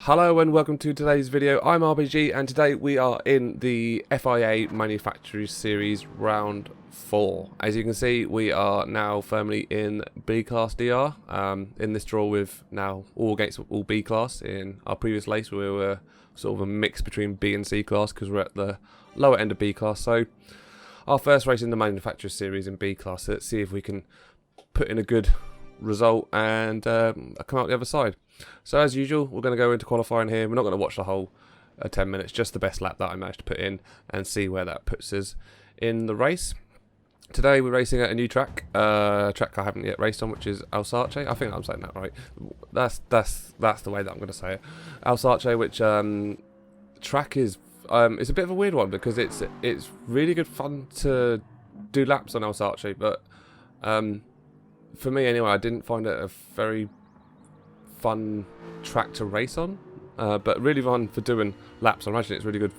Hello and welcome to today's video. I'm RBG and today we are in the FIA Manufacturers Series round 4. As you can see, we are now firmly in B class DR. In this draw with now all against all B class. In our previous race we were sort of a mix between B and C class because we're at the lower end of B class. So our first race in the Manufacturers Series in B class. So let's see if we can put in a good result and come out the other side. So as usual, we're going to go into qualifying here. We're not going to watch the whole 10 minutes, just the best lap that I managed to put in and see where that puts us in the race. Today we're racing at a new track, track I haven't yet raced on, which is Alsace. I think I'm saying that right. That's the way that I'm going to say it. Alsace, which track is it's a bit of a weird one because it's really good fun to do laps on Alsace, but for me anyway, I didn't find it a very fun track to race on, but really fun for doing laps. I imagine it's really good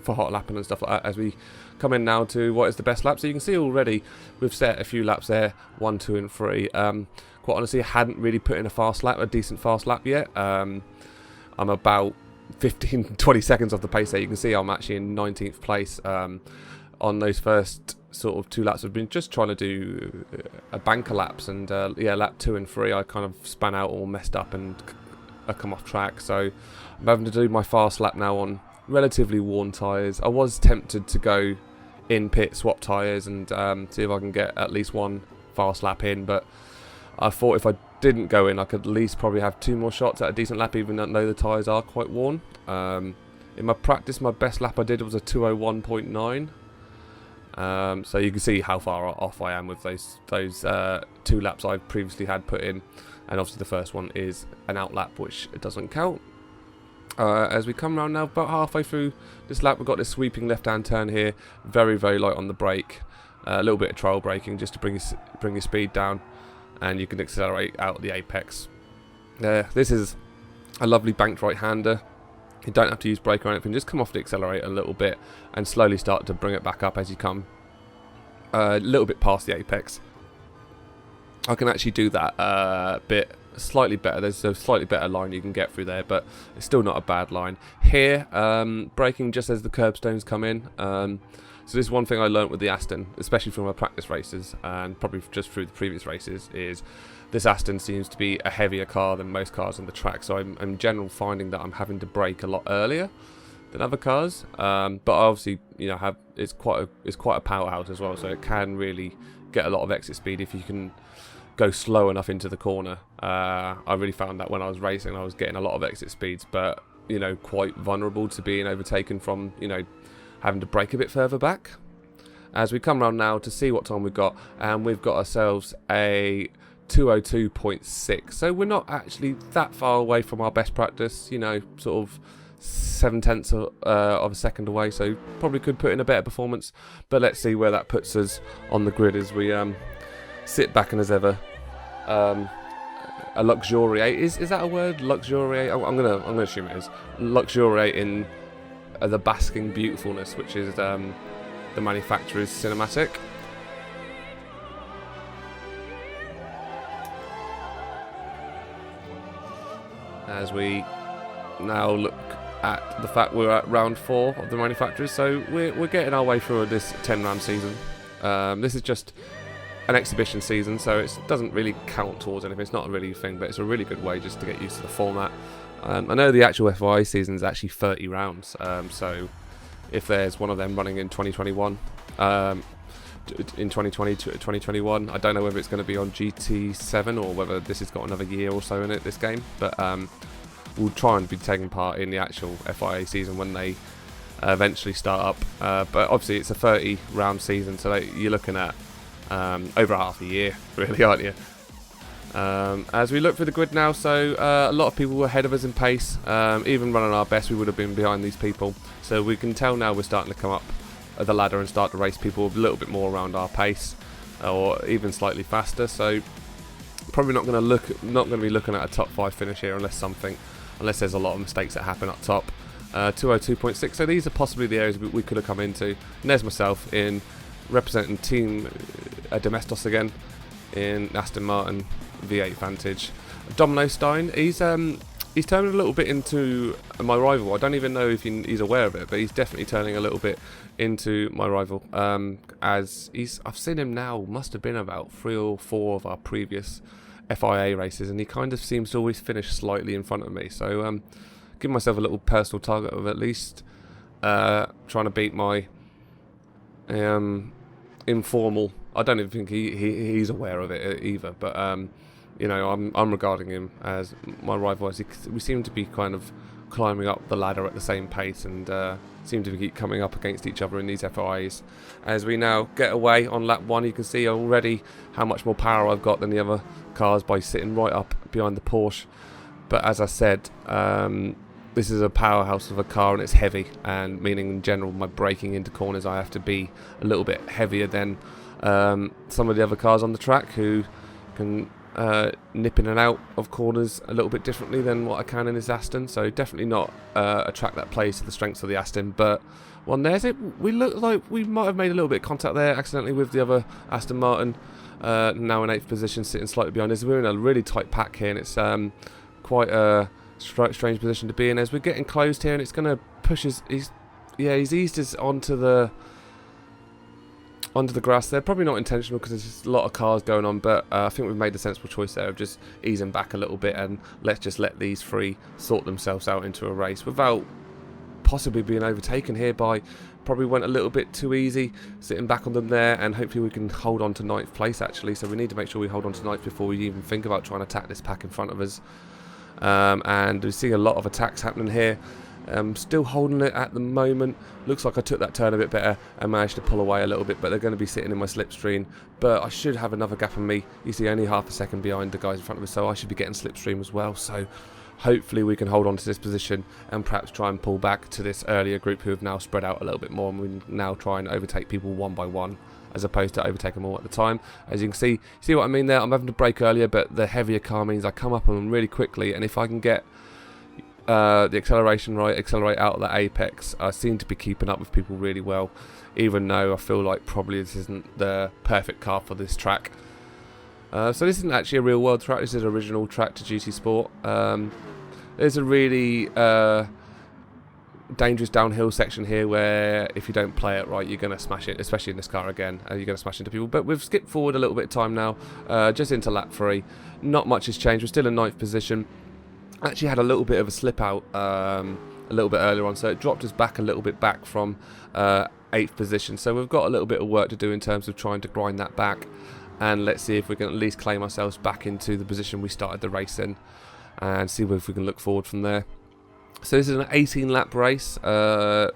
for hot lapping and stuff like that. As we come in now to what is the best lap, so you can see already we've set a few laps there, 1, 2 and 3. Quite honestly, I hadn't really put in a decent fast lap yet. I'm about 15-20 seconds off the pace there. You can see I'm actually in 19th place. On those first sort of 2 laps, I've been just trying to do a banker laps, and yeah, lap 2 and 3 I kind of span out or messed up and I come off track, so I'm having to do my fast lap now on relatively worn tyres. I was tempted to go in pit, swap tyres and see if I can get at least one fast lap in, but I thought if I didn't go in I could at least probably have 2 more shots at a decent lap, even though the tyres are quite worn. In my practice, my best lap I did was a 2:01.9. So you can see how far off I am with those 2 laps I've previously had put in, and obviously the first one is an out lap, which it doesn't count. As we come around now, about halfway through this lap, we've got this sweeping left-hand turn here, very light on the brake, a little bit of trial braking just to bring your speed down, and you can accelerate out at the apex. This is a lovely banked right-hander. You don't have to use brake or anything, just come off the accelerator a little bit and slowly start to bring it back up as you come a little bit past the apex. I can actually do that bit slightly better. There's a slightly better line you can get through there, but it's still not a bad line. Here, braking just as the curbstones come in. So this is one thing I learnt with the Aston, especially from my practice races and probably just through the previous races, is this Aston seems to be a heavier car than most cars on the track, so I'm in general finding that I'm having to brake a lot earlier than other cars. But obviously, you know, it's quite a powerhouse as well, so it can really get a lot of exit speed if you can go slow enough into the corner. I really found that when I was racing, I was getting a lot of exit speeds, but you know, quite vulnerable to being overtaken from, you know, having to brake a bit further back. As we come around now to see what time we've got, and we've got ourselves a 2:02.6, so we're not actually that far away from our best practice, you know, sort of 7/10 of a second away, so probably could put in a better performance, but let's see where that puts us on the grid as we sit back and as ever luxuriate. Is that a word? Luxuriate? I'm gonna assume it is. Luxuriate in the basking beautifulness, which is the Manufacturers cinematic. As we now look at the fact we're at round 4 of the Manufacturers, so we're getting our way through this 10-round season. This is just an exhibition season, so it doesn't really count towards anything. It's not a really thing, but it's a really good way just to get used to the format. I know the actual FIA season is actually 30 rounds, so if there's one of them running in 2021, in 2020 to 2021, I don't know whether it's going to be on GT7 or whether this has got another year or so in it, this game, but we'll try and be taking part in the actual FIA season when they eventually start up, but obviously it's a 30 round season, so you're looking at over half a year really, aren't you? As we look through the grid now, so a lot of people were ahead of us in pace. Even running our best, we would have been behind these people, so we can tell now we're starting to come up the ladder and start to race people a little bit more around our pace, or even slightly faster. So probably not going to be looking at a top 5 finish here unless there's a lot of mistakes that happen up top. 2:02.6. So these are possibly the areas we could have come into. And there's myself in representing Team Domestos again in Aston Martin V8 Vantage. Domino Stein, he's turning a little bit into my rival. I don't even know if he's aware of it, but he's definitely turning a little bit into my rival. As I've seen him now, must have been about 3 or 4 of our previous FIA races, and he kind of seems to always finish slightly in front of me. So give myself a little personal target of at least trying to beat my informal. I don't even think he's aware of it either, but you know, I'm regarding him as my rival. As we seem to be kind of climbing up the ladder at the same pace, and seem to keep coming up against each other in these FIAs. As we now get away on lap 1, you can see already how much more power I've got than the other cars by sitting right up behind the Porsche. But as I said, this is a powerhouse of a car, and it's heavy, and meaning in general my braking into corners I have to be a little bit heavier than some of the other cars on the track, who can nip in and out of corners a little bit differently than what I can in this Aston. So definitely not a track that plays to the strengths of the Aston. But well, there's it. We look like we might have made a little bit of contact there accidentally with the other Aston Martin, now in 8th position, sitting slightly behind us. We're in a really tight pack here, and it's quite a strange position to be in. As we're getting closed here, and it's going to push us. He's eased us onto the grass there. Probably not intentional, because there's just a lot of cars going on, but I think we've made the sensible choice there of just easing back a little bit, and let's just let these 3 sort themselves out into a race without possibly being overtaken here by. Probably went a little bit too easy sitting back on them there, and hopefully we can hold on to 9th place actually. So we need to make sure we hold on to 9th before we even think about trying to attack this pack in front of us. And we see a lot of attacks happening here. Still holding it at the moment. Looks like I took that turn a bit better and managed to pull away a little bit, but they're going to be sitting in my slipstream. But I should have another gap on me. You see, only half a second behind the guys in front of us, so I should be getting slipstream as well. So hopefully we can hold on to this position and perhaps try and pull back to this earlier group who have now spread out a little bit more, and we now try and overtake people one by one, as opposed to overtaking them all at the time. As you can see what I mean there? I'm having to brake earlier, but the heavier car means I come up on them really quickly, and if I can get the acceleration right, accelerate out of that apex, I seem to be keeping up with people really well, even though I feel like probably this isn't the perfect car for this track. So this isn't actually a real world track, this is an original track to GT Sport. There's a really dangerous downhill section here where if you don't play it right, you're going to smash it, especially in this car again. You're going to smash into people. But we've skipped forward a little bit of time now, just into lap 3. Not much has changed. We're still in 9th position. Actually had a little bit of a slip out a little bit earlier on, so it dropped us back a little bit back from 8th position. So we've got a little bit of work to do in terms of trying to grind that back, and let's see if we can at least claim ourselves back into the position we started the race in, and see if we can look forward from there. So this is an 18 lap race. Tyre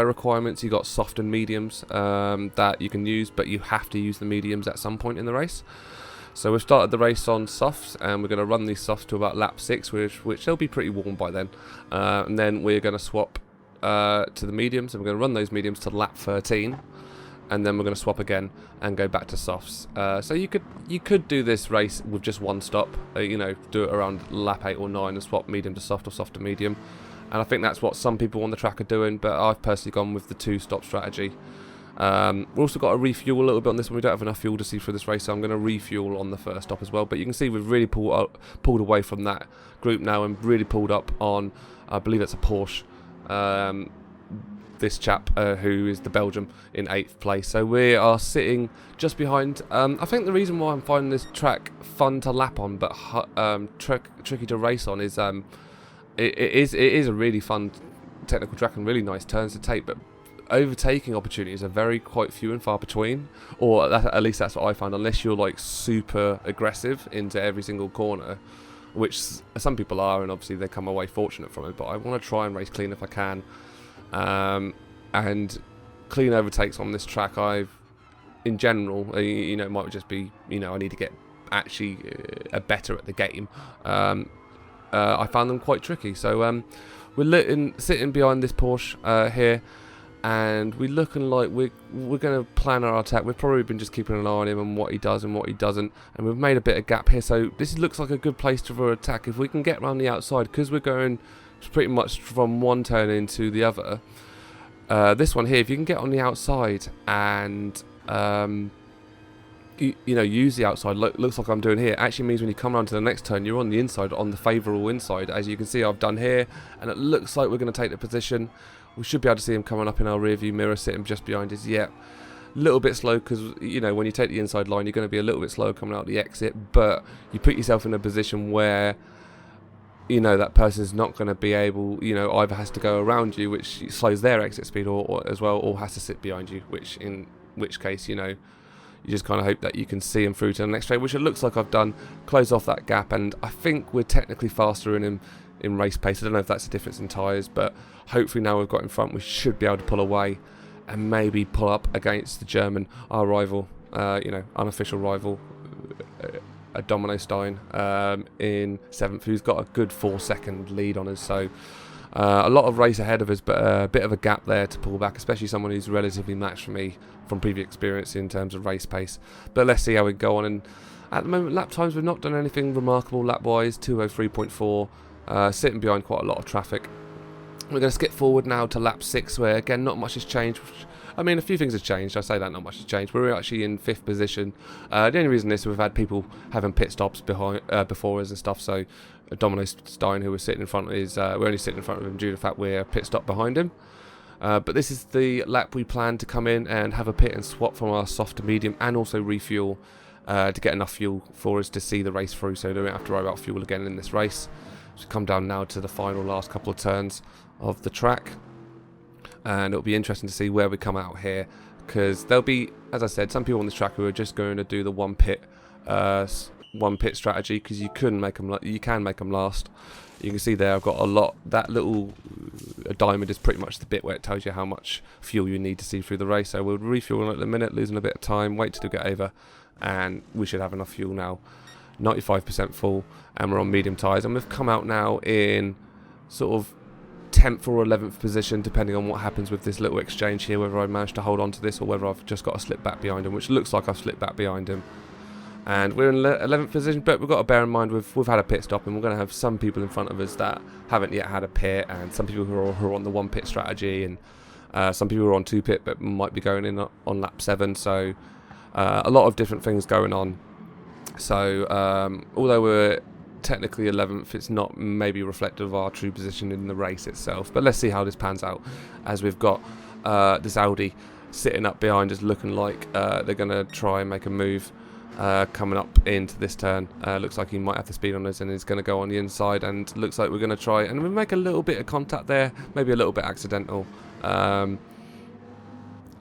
requirements, you got soft and mediums that you can use, but you have to use the mediums at some point in the race. So we've started the race on softs, and we're going to run these softs to about lap 6, which they'll be pretty warm by then. And then we're going to swap to the mediums, and we're going to run those mediums to lap 13. And then we're going to swap again and go back to softs. So you could do this race with just one stop, you know, do it around lap 8 or 9 and swap medium to soft or soft to medium. And I think that's what some people on the track are doing, but I've personally gone with the 2-stop strategy. We've also got to refuel a little bit on this one. We don't have enough fuel to see through this race, so I'm going to refuel on the first stop as well. But you can see we've really pulled away from that group now and really pulled up on, I believe it's a Porsche. This chap who is the Belgium in 8th place. So we are sitting just behind. I think the reason why I'm finding this track fun to lap on but tricky to race on is it is a really fun technical track and really nice turns to take, but overtaking opportunities are quite few and far between, or at least that's what I found, unless you're like super aggressive into every single corner, which some people are, and obviously they come away fortunate from it. But I want to try and race clean if I can. And clean overtakes on this track, in general, you know, it might just be, you know, I need to get actually better at the game. I found them quite tricky. So we're sitting behind this Porsche here, and we're looking like we're going to plan our attack. We've probably been just keeping an eye on him and what he does and what he doesn't, and we've made a bit of gap here. So this looks like a good place for attack. If we can get around the outside, because we're going pretty much from one turn into the other. This one here, if you can get on the outside and you know, use the outside, looks like I'm doing here, actually means when you come around to the next turn, you're on the inside, on the favourable inside, as you can see I've done here, and it looks like we're going to take the position. We should be able to see him coming up in our rear view mirror, sitting just behind us. Yep. A little bit slow because, you know, when you take the inside line, you're going to be a little bit slow coming out the exit, but you put yourself in a position where, you know, that person's not going to be able, you know, either has to go around you, which slows their exit speed, or as well, or has to sit behind you, in which case, you know, you just kind of hope that you can see him through to the next straight, which it looks like I've done. Close off that gap, and I think we're technically faster in him in race pace. I don't know if that's a difference in tyres, but hopefully now we've got in front, we should be able to pull away and maybe pull up against the German, our rival, you know, unofficial rival, a Domino Stein in 7th, who's got a good 4-second lead on us. So a lot of race ahead of us, but a bit of a gap there to pull back, especially someone who's relatively matched for me from previous experience in terms of race pace. But let's see how we go on. And at the moment, lap times, we've not done anything remarkable lap-wise. 2:03.4, sitting behind quite a lot of traffic. We're going to skip forward now to lap 6, where again not much has changed. I mean, a few things have changed. I say that not much has changed. We're actually in 5th position. The only reason is we've had people having pit stops behind before us and stuff. So Domino Stein, who was sitting in front, we're only sitting in front of him due to the fact we're pit stop behind him. But this is the lap we plan to come in and have a pit and swap from our soft to medium, and also refuel to get enough fuel for us to see the race through, so we don't have to worry about fuel again in this race. So come down now to the final last couple of turns of the track, and it'll be interesting to see where we come out here, because there'll be, as I said, some people on this track who are just going to do the one pit strategy, because you can make them last. You can see there I've got a lot. That little diamond is pretty much the bit where it tells you how much fuel you need to see through the race. So we'll refuel at the minute, losing a bit of time, wait till we get over, and we should have enough fuel now. 95% full, and we're on medium tyres, and we've come out now in sort of 10th or 11th position, depending on what happens with this little exchange here, whether I manage to hold on to this or whether I've just got to slip back behind him, which looks like I've slipped back behind him. And we're in 11th position, but we've got to bear in mind we've had a pit stop, and we're going to have some people in front of us that haven't yet had a pit, and some people who are on the one pit strategy, and some people who are on 2 pit but might be going in on lap 7. So a lot of different things going on. So although we're technically 11th, it's not maybe reflective of our true position in the race itself. But let's see how this pans out, as we've got this Audi sitting up behind us, looking like they're going to try and make a move coming up into this turn. Looks like he might have the speed on us, and he's going to go on the inside, and looks like we're going to try and we make a little bit of contact there, maybe a little bit accidental.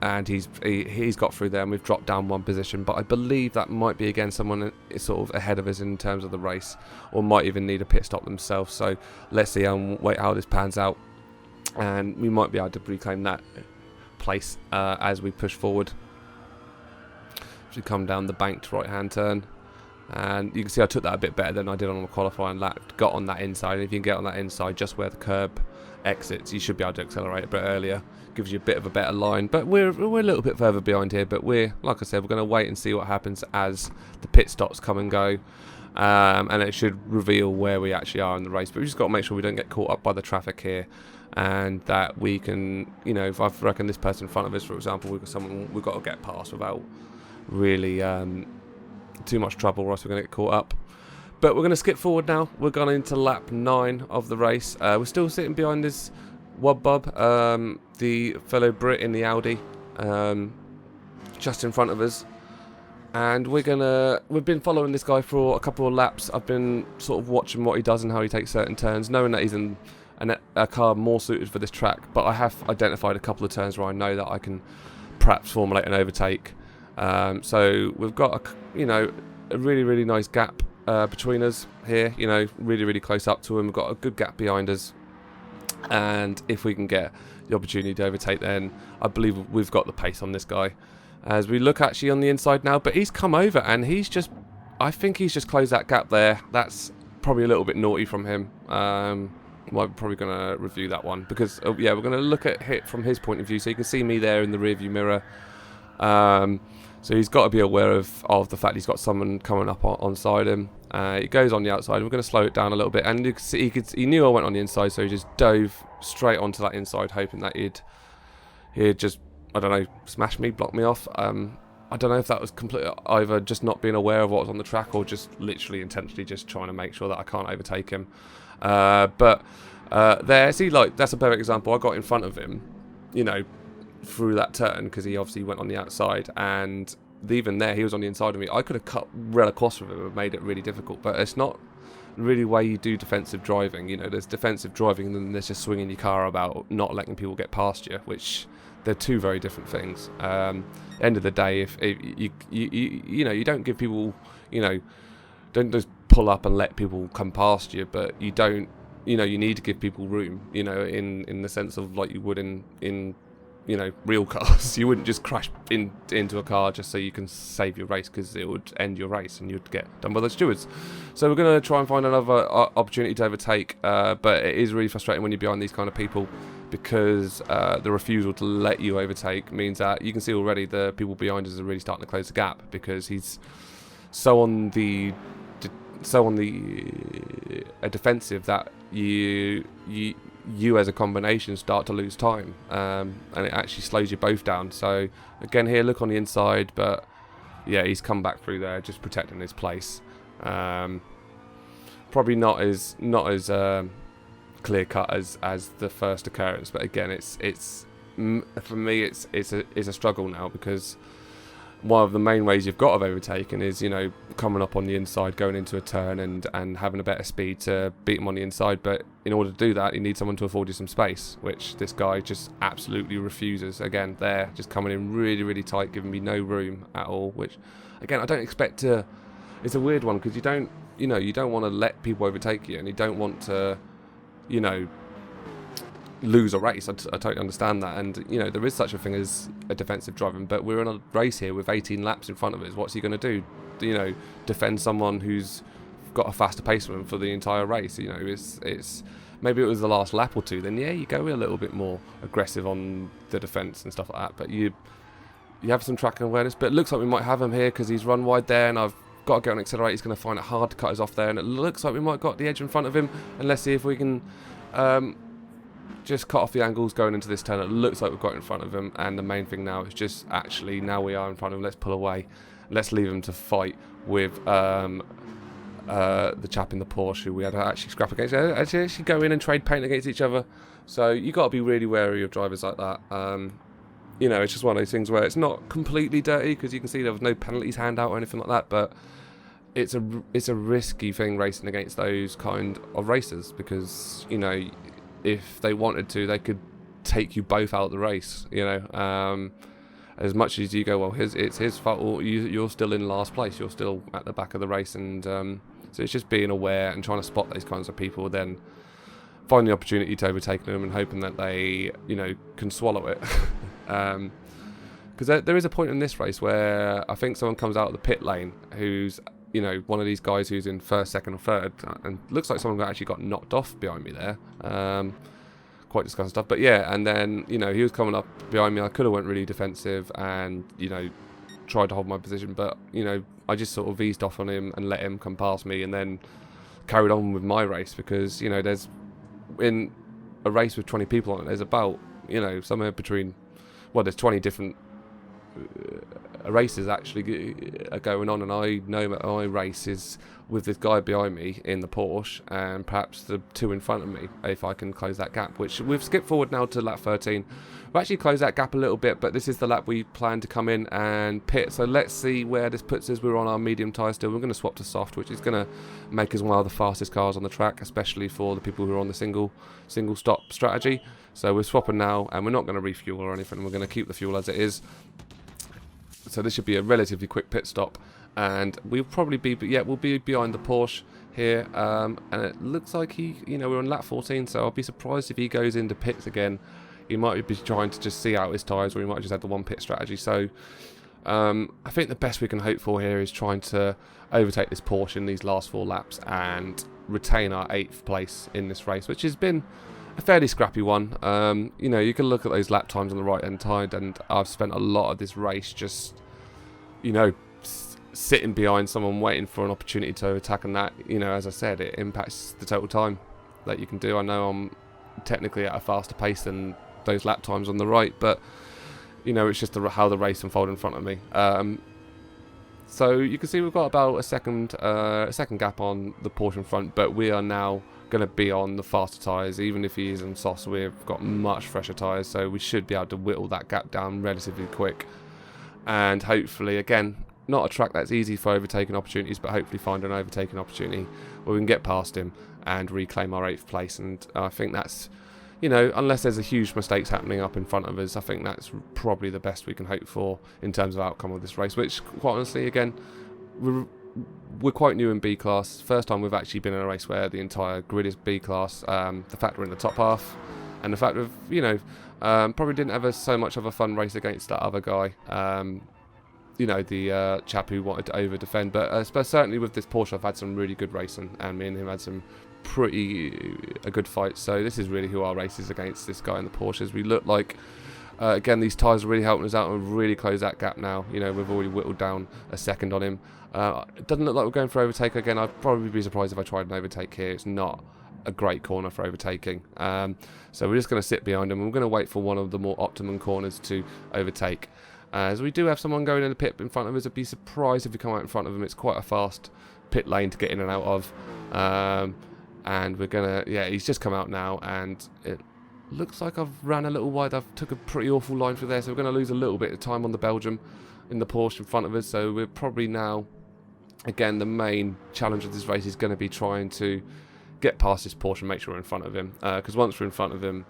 And he's got through there, and we've dropped down 1 position, but I believe that might be again someone sort of ahead of us in terms of the race, or might even need a pit stop themselves. So let's see and wait how this pans out, and we might be able to reclaim that place as we push forward. We come down the banked right hand turn, and you can see I took that a bit better than I did on the qualifying lap. Got on that inside, and if you can get on that inside just where the curb exits, you should be able to accelerate a bit earlier. Gives you a bit of a better line, but we're a little bit further behind here. But we're, like I said, we're going to wait and see what happens as the pit stops come and go, and it should reveal where we actually are in the race. But we just got to make sure we don't get caught up by the traffic here, and that we can, you know, if I reckon this person in front of us, for example, we've got someone we've got to get past without really too much trouble, or else we're going to get caught up. But we're going to skip forward now. We're going into lap 9 of the race. We're still sitting behind this Wubbub, the fellow Brit in the Audi, just in front of us, and we've been following this guy for a couple of laps. I've been sort of watching what he does and how he takes certain turns, knowing that he's in a car more suited for this track, but I have identified a couple of turns where I know that I can perhaps formulate an overtake. So we've got a really nice gap between us here, you know, really close up to him. We've got a good gap behind us, and if we can get the opportunity to overtake, then I believe we've got the pace on this guy. As we look actually on the inside now, but he's come over, and I think he's just closed that gap there. That's probably a little bit naughty from him. We're probably going to review that one, because yeah, we're going to look at it from his point of view, so you can see me there in the rear view mirror. So he's got to be aware of the fact he's got someone coming up on side him. He goes on the outside. We're going to slow it down a little bit, and you can see he knew I went on the inside, so he just dove straight onto that inside, hoping that he'd just, I don't know, smash me, block me off. I don't know if that was completely either just not being aware of what was on the track or just literally intentionally just trying to make sure that I can't overtake him. But there, see, like, that's a perfect example. I got in front of him, you know, through that turn because he obviously went on the outside, and even there he was on the inside of me. I could have cut real across with him and made it really difficult, but it's not really the way you do defensive driving. You know, there's defensive driving and then there's just swinging your car about, not letting people get past you, which they're two very different things. End of the day, if you know, you don't give people, you know, don't just pull up and let people come past you, but you don't, you know, you need to give people room, you know, in the sense of like you would in you know, real cars. You wouldn't just crash into a car just so you can save your race, because it would end your race and you'd get done by the stewards. So we're going to try and find another opportunity to overtake, but it is really frustrating when you're behind these kind of people, because the refusal to let you overtake means that you can see already the people behind us are really starting to close the gap, because he's so on the defensive that you as a combination start to lose time, and it actually slows you both down. So again here, look on the inside, but yeah, he's come back through there just protecting his place. Probably not as clear cut as the first occurrence, but again, it's for me it's a struggle now, because one of the main ways you've got of overtaking is, you know, coming up on the inside, going into a turn and having a better speed to beat him on the inside. But in order to do that, you need someone to afford you some space, which this guy just absolutely refuses. Again, there, just coming in really, really tight, giving me no room at all, which, again, I don't expect to... It's a weird one, because you don't want to let people overtake you, and you don't want to, you know, lose a race. I totally understand that, and you know, there is such a thing as a defensive driving, but we're in a race here with 18 laps in front of us. What's he going to do? You know, defend someone who's got a faster pace than him for the entire race? You know, it's maybe it was the last lap or two, then yeah, you go a little bit more aggressive on the defense and stuff like that, but you have some track awareness. But it looks like we might have him here because he's run wide there, and I've got to get on accelerator. He's going to find it hard to cut us off there, and it looks like we might got the edge in front of him, and let's see if we can just cut off the angles going into this turn. It looks like we've got in front of him, and the main thing now is just actually, now we are in front of him, let's pull away. Let's leave him to fight with the chap in the Porsche who we had to actually scrap against. Actually go in and trade paint against each other. So you got to be really wary of drivers like that. You know, it's just one of those things where it's not completely dirty, because you can see there was no penalties hand out or anything like that, but it's a risky thing racing against those kind of racers, because, you know, if they wanted to, they could take you both out of the race, you know. As much as you go, well, it's his fault, or you're still in last place, you're still at the back of the race, and so it's just being aware and trying to spot those kinds of people, then find the opportunity to overtake them and hoping that they, you know, can swallow it. Because there is a point in this race where I think someone comes out of the pit lane who's, you know, one of these guys who's in first, second or third, and looks like someone actually got knocked off behind me there. Quite disgusting stuff, but yeah, and then, you know, he was coming up behind me. I could have went really defensive and, you know, tried to hold my position, but, you know, I just sort of eased off on him and let him come past me, and then carried on with my race, because, you know, there's, in a race with 20 people on it, there's about, you know, somewhere between, well, there's 20 different races actually are going on, and I know that my race is with this guy behind me in the Porsche, and perhaps the two in front of me, if I can close that gap, which we've skipped forward now to lap 13. We've actually closed that gap a little bit, but this is the lap we plan to come in and pit, so let's see where this puts us. We're on our medium tyre still. We're going to swap to soft, which is going to make us one of the fastest cars on the track, especially for the people who are on the single stop strategy. So we're swapping now, and we're not going to refuel or anything. We're going to keep the fuel as it is. So this should be a relatively quick pit stop, and we'll probably be, yeah, we'll be behind the Porsche here, and it looks like he, you know, we're on lap 14, so I'll be surprised if he goes into pits again. He might be trying to just see out his tyres, or he might just have the one pit strategy. So I think the best we can hope for here is trying to overtake this Porsche in these last 4 laps and retain our 8th place in this race, which has been a fairly scrappy one. You know, you can look at those lap times on the right hand side, and I've spent a lot of this race just, you know, sitting behind someone waiting for an opportunity to attack, and that, you know, as I said, it impacts the total time that you can do. I know I'm technically at a faster pace than those lap times on the right, but you know, it's just how the race unfolded in front of me. So you can see we've got about a second gap on the Porsche in front, but we are now going to be on the faster tyres. Even if he is on softs, we've got much fresher tyres, so we should be able to whittle that gap down relatively quick. And hopefully, again, not a track that's easy for overtaking opportunities, but hopefully find an overtaking opportunity where we can get past him and reclaim our 8th place. And I think that's, you know, unless there's a huge mistakes happening up in front of us, I think that's probably the best we can hope for in terms of outcome of this race, which, quite honestly, again, we're quite new in B class. First time we've actually been in a race where the entire grid is B class. The fact we're in the top half, and the fact of, you know, probably didn't have so much of a fun race against that other guy. You know, the chap who wanted to over defend, but certainly with this Porsche I've had some really good racing, and me and him had some a good fight. So this is really who our race is against, this guy in the Porsches. We look like, again, these tyres are really helping us out and really close that gap now. You know, we've already whittled down a second on him. It doesn't look like we're going for overtake again. I'd probably be surprised if I tried an overtake here. It's not a great corner for overtaking. So we're just going to sit behind him. We're going to wait for one of the more optimum corners to overtake. As we do have someone going in the pit in front of us. I'd be surprised if we come out in front of him. It's quite a fast pit lane to get in and out of. And we're going to, yeah, he's just come out now, and it looks like I've ran a little wide. I've took a pretty awful line through there, so we're going to lose a little bit of time on the Belgium in the Porsche in front of us. So we're probably now, again, the main challenge of this race is going to be trying to get past this Porsche and make sure we're in front of him. Because once we're in front of him,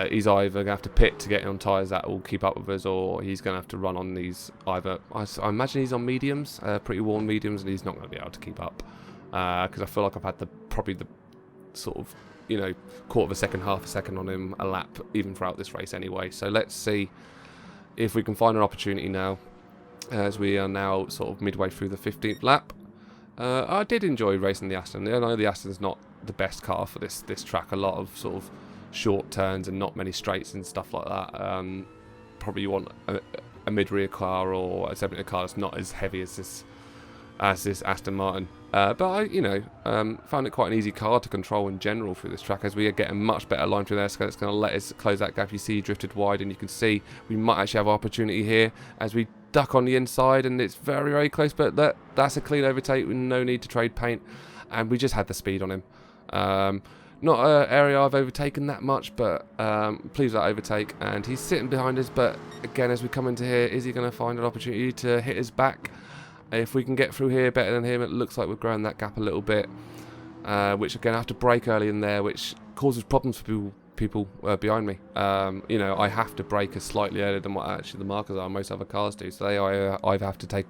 he's either going to have to pit to get on tyres that will keep up with us, or he's going to have to run on these either, I imagine he's on mediums, pretty worn mediums, and he's not going to be able to keep up. Because I feel like I've had probably the sort of, you know, quarter of a second, half a second on him a lap, even throughout this race anyway. So let's see if we can find an opportunity now, as we are now sort of midway through the 15th lap. I did enjoy racing the Aston. I know the Aston's not the best car for this track. A lot of sort of short turns and not many straights and stuff like that. Probably you want a mid-rear car or a 7-liter car that's not as heavy as this Aston Martin. But I, you know, found it quite an easy car to control in general through this track, as we are getting much better line through there, so it's going to let us close that gap. You see he drifted wide, and you can see we might actually have opportunity here as we duck on the inside, and it's very, very close, but that's a clean overtake with no need to trade paint, and we just had the speed on him. Not an area I've overtaken that much, but pleased with that overtake, and he's sitting behind us. But again, as we come into here, is he going to find an opportunity to hit us back? If we can get through here better than him, it looks like we're growing that gap a little bit, which again I have to brake early in there, which causes problems for people behind me. You know, I have to brake slightly earlier than what actually the markers are. Most other cars do, so I either have to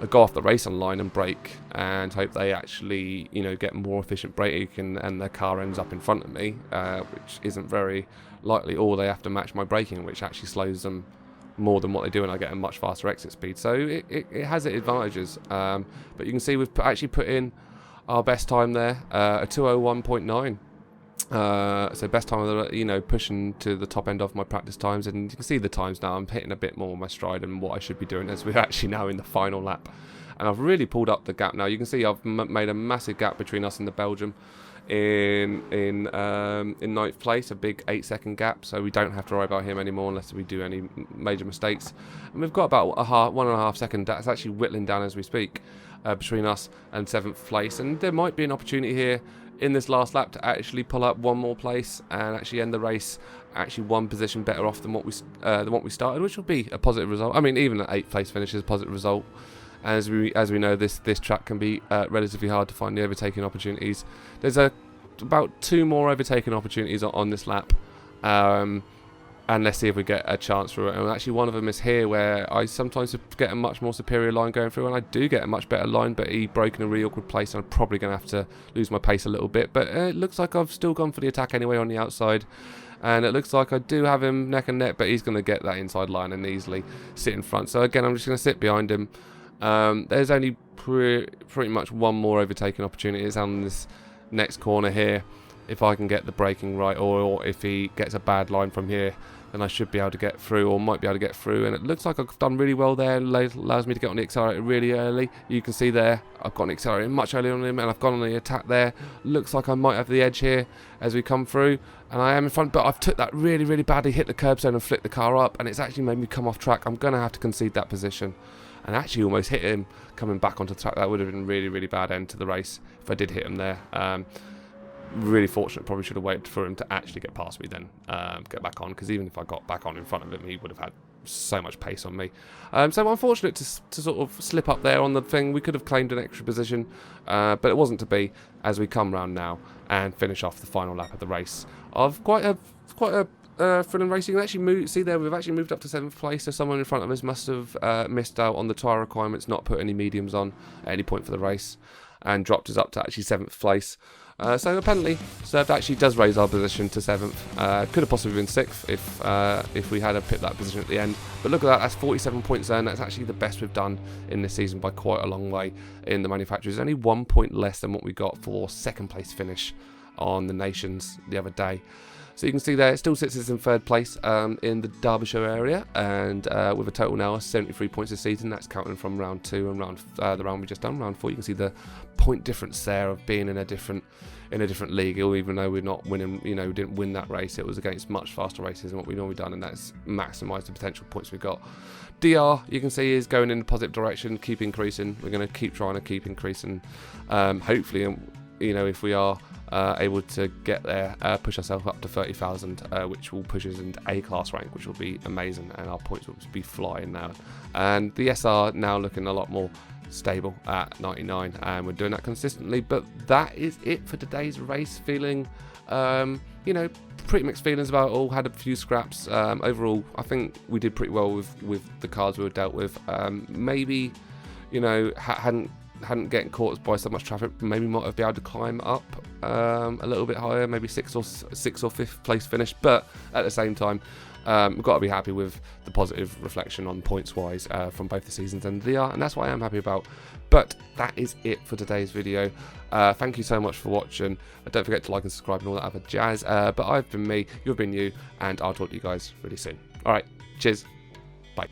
go off the racing line and brake and hope they actually, you know, get more efficient braking and their car ends up in front of me, which isn't very likely, or they have to match my braking, which actually slows them more than what they do, and I get a much faster exit speed. So it has its advantages, but you can see we've actually put in our best time there, a 2:01.9. So best time of the, you know, pushing to the top end of my practice times, and you can see the times now. I'm hitting a bit more on my stride and what I should be doing, as we're actually now in the final lap, and I've really pulled up the gap now. You can see I've made a massive gap between us and the Belgium in 9th place, a big 8-second gap, so we don't have to worry about him anymore unless we do any major mistakes. And we've got about 1.5 second. That's actually whittling down as we speak, between us and 7th place, and there might be an opportunity here in this last lap to actually pull up one more place and actually end the race actually one position better off than what we started, which will be a positive result. I mean, even an 8th place finish is a positive result. As we know, this track can be relatively hard to find the overtaking opportunities. There's about 2 more overtaking opportunities on this lap, and let's see if we get a chance for it. And actually, one of them is here, where I sometimes get a much more superior line going through, and I do get a much better line, but he broke in a really awkward place, and I'm probably going to have to lose my pace a little bit. But it looks like I've still gone for the attack anyway on the outside, and it looks like I do have him neck and neck, but he's going to get that inside line and easily sit in front. So again, I'm just going to sit behind him. There's only pretty much one more overtaking opportunity. It's on this next corner here, if I can get the braking right, or if he gets a bad line from here, then I should be able to get through, or might be able to get through. And it looks like I've done really well there. Allows me to get on the accelerator really early. You can see there, I've got an accelerator much earlier on him, and I've gone on the attack there. Looks like I might have the edge here as we come through, and I am in front, but I've took that really, really badly, hit the curb zone and flipped the car up, and it's actually made me come off track. I'm going to have to concede that position, and actually almost hit him coming back onto the track. That would have been a really, really bad end to the race if I did hit him there. Really fortunate. Probably should have waited for him to actually get past me, then get back on, because even if I got back on in front of him, he would have had so much pace on me. So unfortunate to sort of slip up there on the thing. We could have claimed an extra position, but it wasn't to be, as we come round now and finish off the final lap of the race of quite a thrilling race. You can actually see there we've actually moved up to 7th place, so someone in front of us must have missed out on the tyre requirements, not put any mediums on at any point for the race, and dropped us up to actually 7th place. So apparently, Served actually does raise our position to 7th. Could have possibly been 6th if we had picked that position at the end. But look at that, that's 47 points there, and that's actually the best we've done in this season by quite a long way in the manufacturers. Only 1 point less than what we got for 2nd place finish on the Nations the other day. So you can see there, it still sits us in 3rd place in the Derbyshire area, and with a total now of 73 points this season. That's counting from round 2 and the round we just done, round 4. You can see the point difference there of being in a different league, even though we're not winning. We didn't win that race. It was against much faster races than what we normally done, and that's maximised the potential points we've got. DR, you can see, is going in a positive direction, keep increasing. We're going to keep trying to keep increasing. Hopefully, if we are able to get there, push ourselves up to 30,000, which will push us into A-class rank, which will be amazing, and our points will be flying now. And the SR now looking a lot more stable at 99, and we're doing that consistently. But that is it for today's race. Feeling, pretty mixed feelings about it all. Had a few scraps. Overall, I think we did pretty well with the cars we were dealt with. Maybe, hadn't getting caught by so much traffic, maybe might have been able to climb up a little bit higher, maybe 6th or 5th place finish. But at the same time, we've got to be happy with the positive reflection on points wise from both the seasons and the art, and that's what I am happy about. But that is it for today's video. Thank you so much for watching. Don't forget to like and subscribe and all that other jazz. But I've been me, you've been you, and I'll talk to you guys really soon. Alright, cheers, bye.